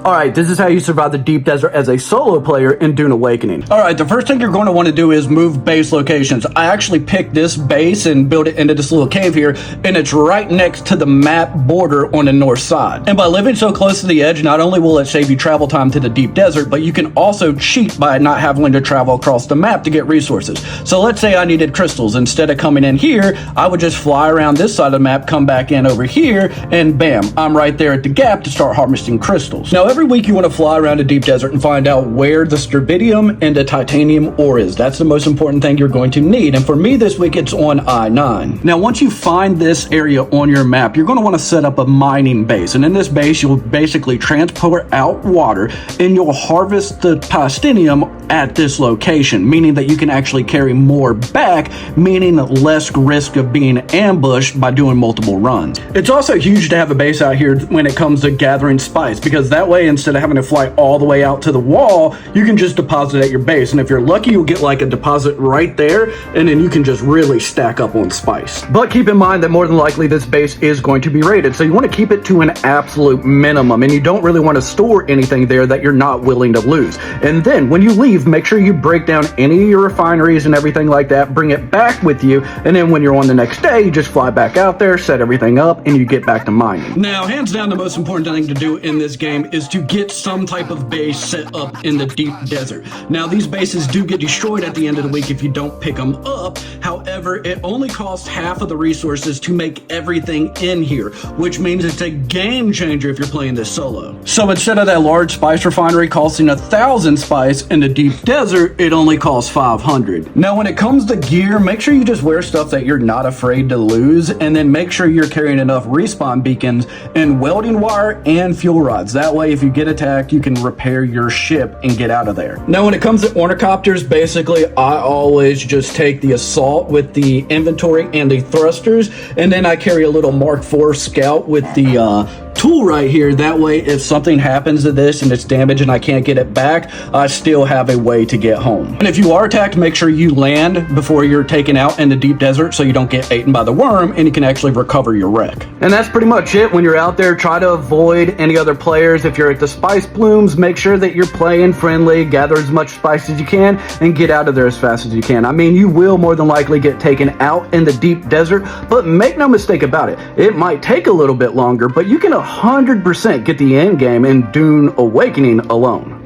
Alright, this is how you survive the deep desert as a solo player in Dune Awakening. Alright, the first thing you're going to want to do is move base locations. I actually picked this base and built it into this little cave here, and it's right next to the map border on the north side. And by living so close to the edge, not only will it save you travel time to the deep desert, but you can also cheat by not having to travel across the map to get resources. So let's say I needed crystals. Instead of coming in here, I would just fly around this side of the map, come back in over here, and bam, I'm right there at the gap to start harvesting crystals. Now, every week you want to fly around the deep desert and find out where the sterbidium and the titanium ore is. That's the most important thing you're going to need. And for me this week, it's on I-9. Now, once you find this area on your map, you're going to want to set up a mining base. And in this base, you'll basically transport out water and you'll harvest the titanium at this location, meaning that you can actually carry more back, meaning less risk of being ambushed by doing multiple runs. It's also huge to have a base out here when it comes to gathering spice, because that way, instead of having to fly all the way out to the wall, you can just deposit at your base. And if you're lucky, you'll get like a deposit right there, and then you can just really stack up on spice. But keep in mind that more than likely this base is going to be raided, so you want to keep it to an absolute minimum, and you don't really want to store anything there that you're not willing to lose. And then when you leave, make sure you break down any of your refineries and everything like that, bring it back with you, and then when you're on the next day, you just fly back out there, set everything up, and you get back to mining. Now, hands down, the most important thing to do in this game is to get some type of base set up in the deep desert. Now, these bases do get destroyed at the end of the week if you don't pick them up. However, it only costs half of the resources to make everything in here, which means it's a game changer if you're playing this solo. So instead of that large spice refinery costing 1,000 spice in the deep desert, it only costs 500. Now, when it comes to gear, make sure you just wear stuff that you're not afraid to lose, and then make sure you're carrying enough respawn beacons and welding wire and fuel rods. That way, if you get attacked, you can repair your ship and get out of there. Now, when it comes to ornithopters, basically, I always just take the assault with the inventory and the thrusters, and then I carry a little Mark IV scout with the tool right here. That way, if something happens to this and it's damaged and I can't get it back, I still have a way to get home. And if you are attacked, make sure you land before you're taken out in the deep desert so you don't get eaten by the worm and you can actually recover your wreck. And that's pretty much it. When you're out there, try to avoid any other players. If you're at the spice blooms, make sure that you're playing friendly, gather as much spice as you can, and get out of there as fast as you can. I mean, you will more than likely get taken out in the deep desert, but make no mistake about it, it might take a little bit longer, but you can 100% get the end game in Dune Awakening alone.